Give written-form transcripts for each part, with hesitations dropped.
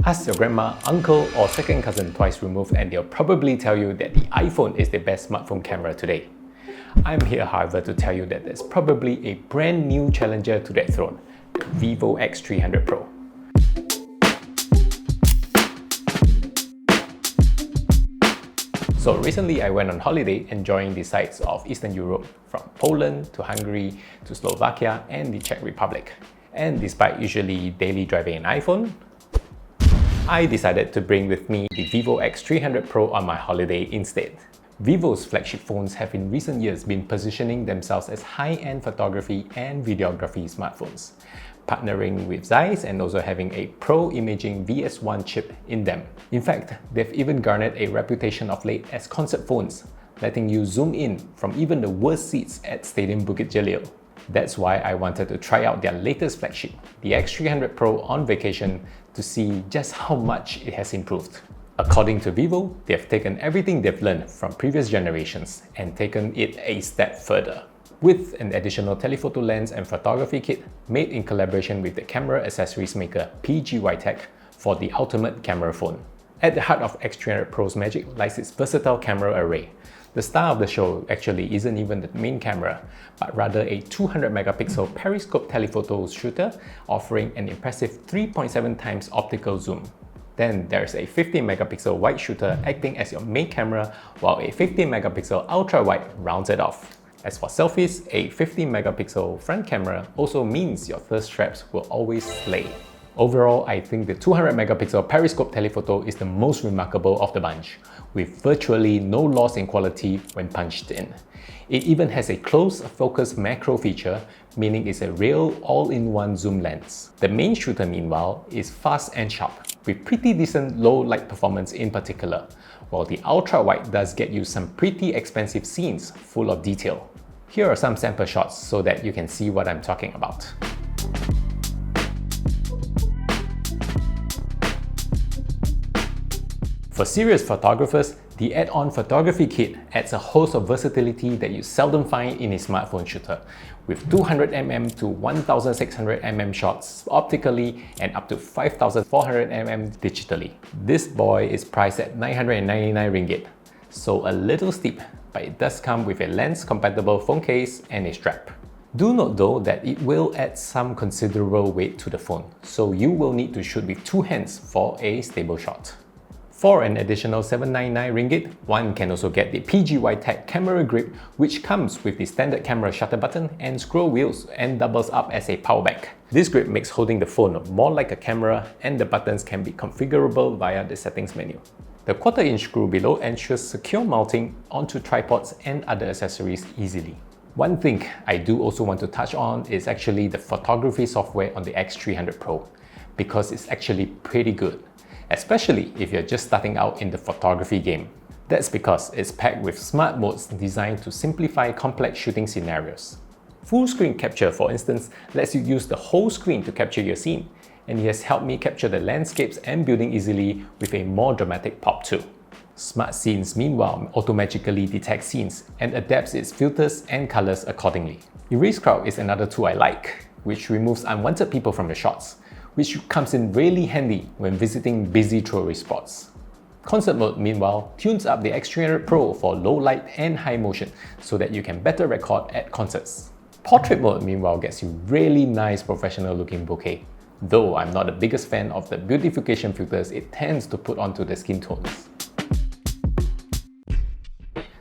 Ask your grandma, uncle or second cousin twice removed and they'll probably tell you that the iPhone is the best smartphone camera today. I'm here however to tell you that there's probably a brand new challenger to that throne, the Vivo X300 Pro. So recently I went on holiday enjoying the sights of Eastern Europe, from Poland to Hungary to Slovakia and the Czech Republic. And despite usually daily driving an iPhone, I decided to bring with me the Vivo X300 Pro on my holiday instead. Vivo's flagship phones have in recent years been positioning themselves as high-end photography and videography smartphones, partnering with Zeiss and also having a Pro Imaging VS1 chip in them. In fact, they've even garnered a reputation of late as concept phones, letting you zoom in from even the worst seats at Stadium Bukit Jalil. That's why I wanted to try out their latest flagship, the X300 Pro, on vacation to see just how much it has improved. According to Vivo, they've taken everything they've learned from previous generations and taken it a step further, with an additional telephoto lens and photography kit made in collaboration with the camera accessories maker PGY Tech for the ultimate camera phone. At the heart of X300 Pro's magic lies its versatile camera array. The star of the show actually isn't even the main camera, but rather a 200 megapixel periscope telephoto shooter offering an impressive 3.7 times optical zoom. Then there's a 50 megapixel wide shooter acting as your main camera, while a 50 megapixel ultra wide rounds it off. As for selfies, a 50 megapixel front camera also means your thirst traps will always slay. Overall, I think the 200 megapixel periscope telephoto is the most remarkable of the bunch, with virtually no loss in quality when punched in. It even has a close focus macro feature, meaning it's a real all-in-one zoom lens. The main shooter, meanwhile, is fast and sharp, with pretty decent low light performance in particular, while the ultra-wide does get you some pretty expensive scenes full of detail. Here are some sample shots so that you can see what I'm talking about. For serious photographers, the add-on photography kit adds a host of versatility that you seldom find in a smartphone shooter, with 200mm to 1600mm shots optically and up to 5400mm digitally. This boy is priced at 999 ringgit, so a little steep, but it does come with a lens-compatible phone case and a strap. Do note though that it will add some considerable weight to the phone, so you will need to shoot with two hands for a stable shot. For an additional 799 ringgit, one can also get the PGY Tech camera grip, which comes with the standard camera shutter button and scroll wheels and doubles up as a power bank. This grip makes holding the phone more like a camera, and the buttons can be configurable via the settings menu. The quarter-inch screw below ensures secure mounting onto tripods and other accessories easily. One thing I do also want to touch on is actually the photography software on the X300 Pro, because it's actually pretty good, especially if you're just starting out in the photography game. That's because it's packed with smart modes designed to simplify complex shooting scenarios. Full screen capture, for instance, lets you use the whole screen to capture your scene, and it has helped me capture the landscapes and building easily with a more dramatic pop too. Smart Scenes, meanwhile, automatically detects scenes and adapts its filters and colors accordingly. Erase Crowd is another tool I like, which removes unwanted people from the shots, which comes in really handy when visiting busy tourist spots. Concert Mode, meanwhile, tunes up the X300 Pro for low light and high motion so that you can better record at concerts. Portrait Mode, meanwhile, gets you really nice professional looking bokeh, though I'm not the biggest fan of the beautification filters it tends to put onto the skin tones.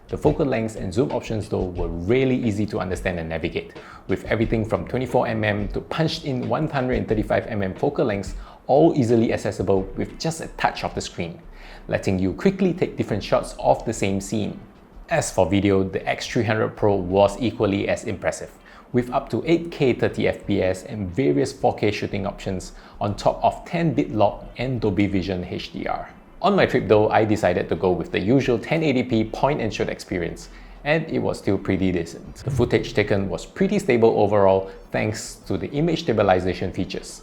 The focal lengths and zoom options though were really easy to understand and navigate, with everything from 24mm to punched-in 135mm focal lengths all easily accessible with just a touch of the screen, letting you quickly take different shots of the same scene. As for video, the X300 Pro was equally as impressive, with up to 8K 30fps and various 4K shooting options on top of 10-bit lock and Dolby Vision HDR. On my trip though, I decided to go with the usual 1080p point-and-shoot experience, and it was still pretty decent. The footage taken was pretty stable overall thanks to the image stabilization features.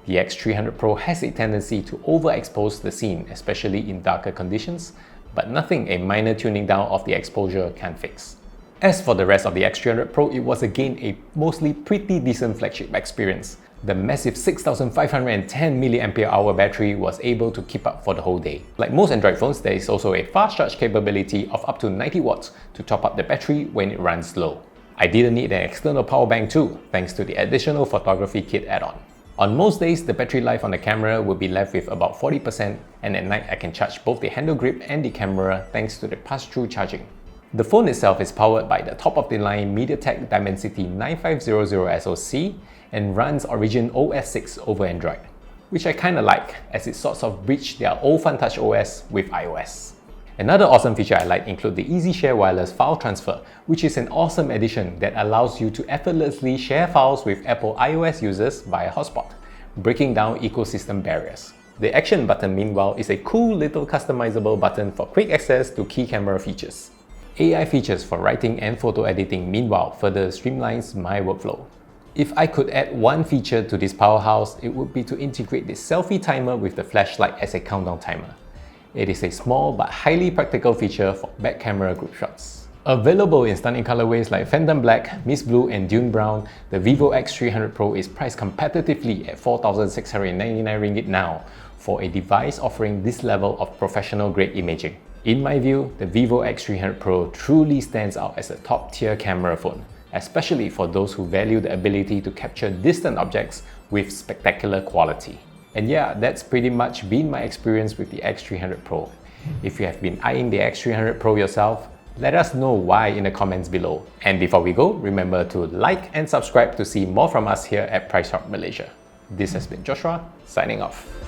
The X300 Pro has a tendency to overexpose the scene, especially in darker conditions, but nothing a minor tuning down of the exposure can't fix. As for the rest of the X300 Pro, it was again a mostly pretty decent flagship experience. The massive 6510 mAh battery was able to keep up for the whole day. Like most Android phones, there is also a fast charge capability of up to 90 watts to top up the battery when it runs low. I didn't need an external power bank too, thanks to the additional photography kit add-on. On most days, the battery life on the camera will be left with about 40%, and at night I can charge both the handle grip and the camera thanks to the pass-through charging. The phone itself is powered by the top-of-the-line MediaTek Dimensity 9500 SoC and runs Origin OS 6 over Android, which I kinda like as it sorts of bridged their old FunTouch OS with iOS. Another awesome feature I like include the Easy Share Wireless File Transfer, which is an awesome addition that allows you to effortlessly share files with Apple iOS users via hotspot, breaking down ecosystem barriers. The Action button, meanwhile, is a cool little customizable button for quick access to key camera features. AI features for writing and photo editing, meanwhile, further streamlines my workflow. If I could add one feature to this powerhouse, it would be to integrate the selfie timer with the flashlight as a countdown timer. It is a small but highly practical feature for back camera group shots. Available in stunning colorways like Phantom Black, Mist Blue and Dune Brown, the Vivo X300 Pro is priced competitively at 4,699 ringgit now for a device offering this level of professional grade imaging. In my view, the Vivo X300 Pro truly stands out as a top-tier camera phone, especially for those who value the ability to capture distant objects with spectacular quality. And yeah, that's pretty much been my experience with the X300 Pro. If you have been eyeing the X300 Pro yourself, let us know why in the comments below. And before we go, remember to like and subscribe to see more from us here at PriceShop Malaysia. This has been Joshua, signing off.